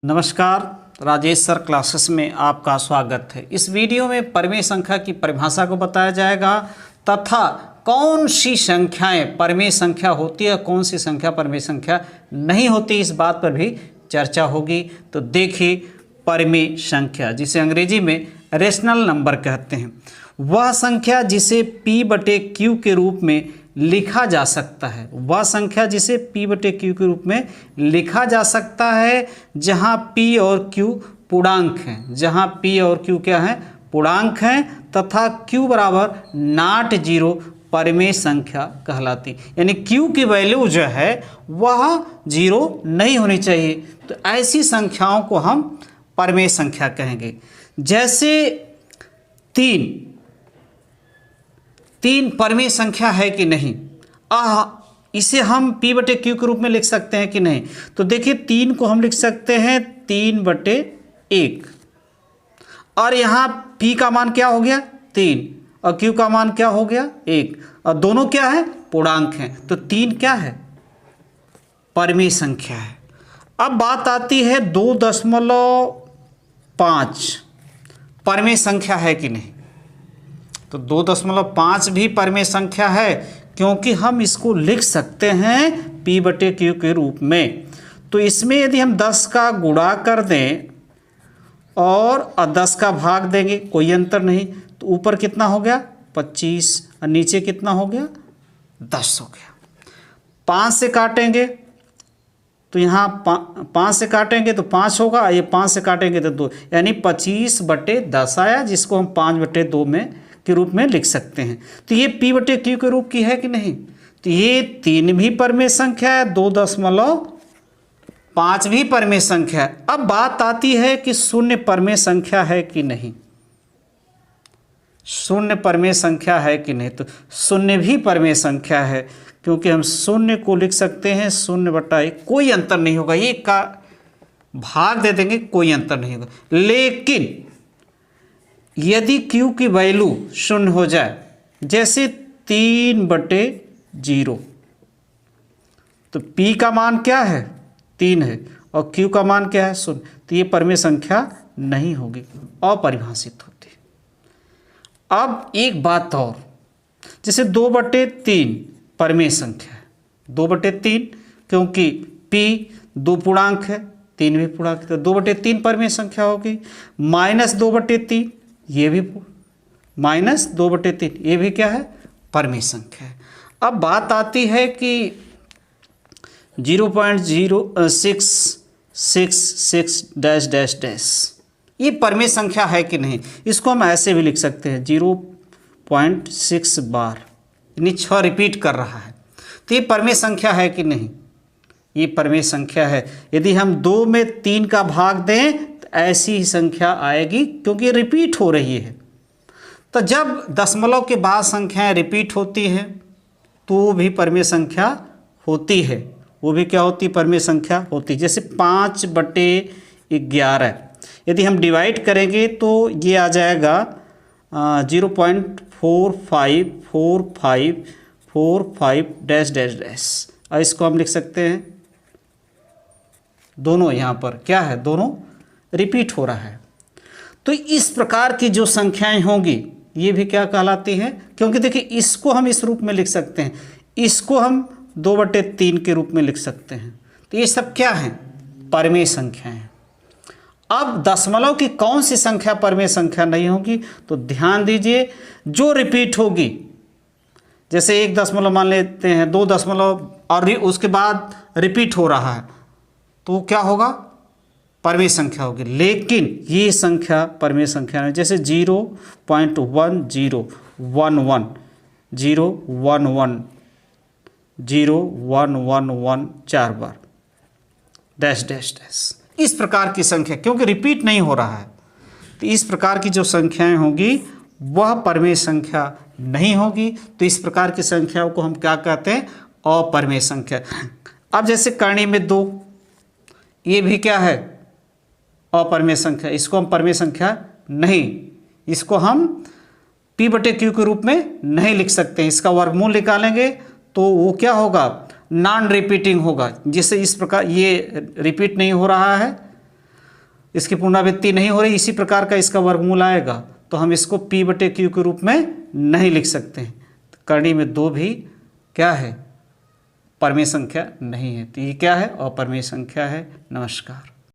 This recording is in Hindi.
नमस्कार, राजेश सर क्लासेस में आपका स्वागत है। इस वीडियो में परिमेय संख्या की परिभाषा को बताया जाएगा तथा कौन सी संख्याएं परिमेय संख्या होती है, कौन सी संख्या परिमेय संख्या नहीं होती, इस बात पर भी चर्चा होगी। तो देखिए, परिमेय संख्या जिसे अंग्रेजी में रेशनल नंबर कहते हैं, वह संख्या जिसे P/Q के रूप में लिखा जा सकता है। वह संख्या जिसे P/Q के रूप में लिखा जा सकता है जहां P और Q पूर्णांक हैं, जहां P और Q क्या है, पूर्णांक हैं तथा Q बराबर नॉट जीरो परिमेय संख्या कहलाती। यानी Q की वैल्यू जो है वह जीरो नहीं होनी चाहिए। तो ऐसी संख्याओं को हम परिमेय संख्या कहेंगे। जैसे तीन परिमेय संख्या है कि नहीं, इसे हम P/Q के रूप में लिख सकते हैं कि नहीं। तो देखिए, 3 को हम लिख सकते हैं 3/1 और यहाँ P का मान क्या हो गया 3 और Q का मान क्या हो गया 1 और दोनों क्या है, पूर्णांक हैं। तो 3 क्या है, परिमेय संख्या है। अब बात आती है 2.5 परिमेय संख्या है कि नहीं। तो 2.5 भी परिमेय संख्या है क्योंकि हम इसको लिख सकते हैं P/Q के रूप में। तो इसमें यदि हम 10 का गुणा कर दें और 10 का भाग देंगे, कोई अंतर नहीं। तो ऊपर कितना हो गया 25 और नीचे कितना हो गया 10 हो गया। 5 से काटेंगे तो यहाँ 5 से काटेंगे तो 5 होगा, ये 5 से काटेंगे तो 2, यानी 25/10 आया, जिसको हम 5/2 में के रूप में लिख सकते हैं। तो ये P/Q के रूप की है कि नहीं। तो ये 3 भी परिमेय संख्या है, 2.5 भी परिमेय संख्या है। अब बात आती है कि शून्य परिमेय संख्या है कि नहीं। शून्य परिमेय संख्या है कि नहीं। तो शून्य भी परिमेय संख्या है क्योंकि हम शून्य को लिख सकते हैं 0/1, कोई अंतर नहीं होगा, एक का भाग दे देंगे कोई अंतर नहीं होगा। लेकिन यदि Q की वैल्यू शून्य हो जाए, जैसे 3/0, तो P का मान क्या है 3 है और Q का मान क्या है 0, तो ये परिमेय संख्या नहीं होगी, अपरिभाषित होती। अब एक बात और, जैसे 2/3 परिमेय संख्या है, 2/3 क्योंकि P 2 पूर्णांक है, 3 भी पूर्णांक, तो 2/3 परिमेय संख्या होगी। -2/3 ये भी, -2/3 ये भी क्या है, परिमेय संख्या है। अब बात आती है कि 0.0666 ये परिमेय संख्या है कि नहीं। इसको हम ऐसे भी लिख सकते हैं 0.6 बार, यानी 6 रिपीट कर रहा है। तो ये परिमेय संख्या है कि नहीं, ये परिमेय संख्या है। यदि हम 2 में 3 का भाग दें तो ऐसी ही संख्या आएगी क्योंकि रिपीट हो रही है। तो जब दशमलव के बाद संख्याएं रिपीट होती हैं तो वो भी परिमेय संख्या होती है, वो भी क्या होती है, परिमेय संख्या होती है। जैसे 5/11 यदि हम डिवाइड करेंगे तो ये आ जाएगा 0.454545 और इसको हम लिख सकते हैं, दोनों यहाँ पर क्या है, दोनों रिपीट हो रहा है। तो इस प्रकार की जो संख्याएं होंगी ये भी क्या कहलाती हैं, क्योंकि देखिए इसको हम इस रूप में लिख सकते हैं, इसको हम 2/3 के रूप में लिख सकते हैं। तो ये सब क्या हैं, परिमेय संख्याएं हैं। अब दशमलव की कौन सी संख्या परिमेय संख्या नहीं होगी, तो ध्यान दीजिए, जो रिपीट होगी, जैसे 1 दशमलव मान लेते हैं, 2 दशमलव और उसके बाद रिपीट हो रहा है, तो क्या होगा, परिमेय संख्या होगी। लेकिन ये संख्या परिमेय संख्या नहीं, जैसे 0.1011 011 0111 4 बार डैश डैश डैश, इस प्रकार की संख्या, क्योंकि रिपीट नहीं हो रहा है, तो इस प्रकार की जो संख्याएं होंगी वह परिमेय संख्या नहीं होगी। तो इस प्रकार की संख्याओं को हम क्या कहते हैं, अपरिमेय संख्या। अब जैसे करणी में 2, ये भी क्या है, अपरिमेय संख्या, इसको हम परिमेय संख्या नहीं, इसको हम P/Q के रूप में नहीं लिख सकते हैं। इसका वर्गमूल निकालेंगे तो वो क्या होगा, नॉन रिपीटिंग होगा। जिससे इस प्रकार ये रिपीट नहीं हो रहा है इसकी पुनरावृत्ति नहीं हो रही, इसी प्रकार का इसका वर्गमूल आएगा, तो हम इसको P/Q के रूप में नहीं लिख सकते हैं। तो करणी में 2 भी क्या है, परमेय संख्या नहीं है। तो ये क्या है, अपरमेय संख्या है। नमस्कार।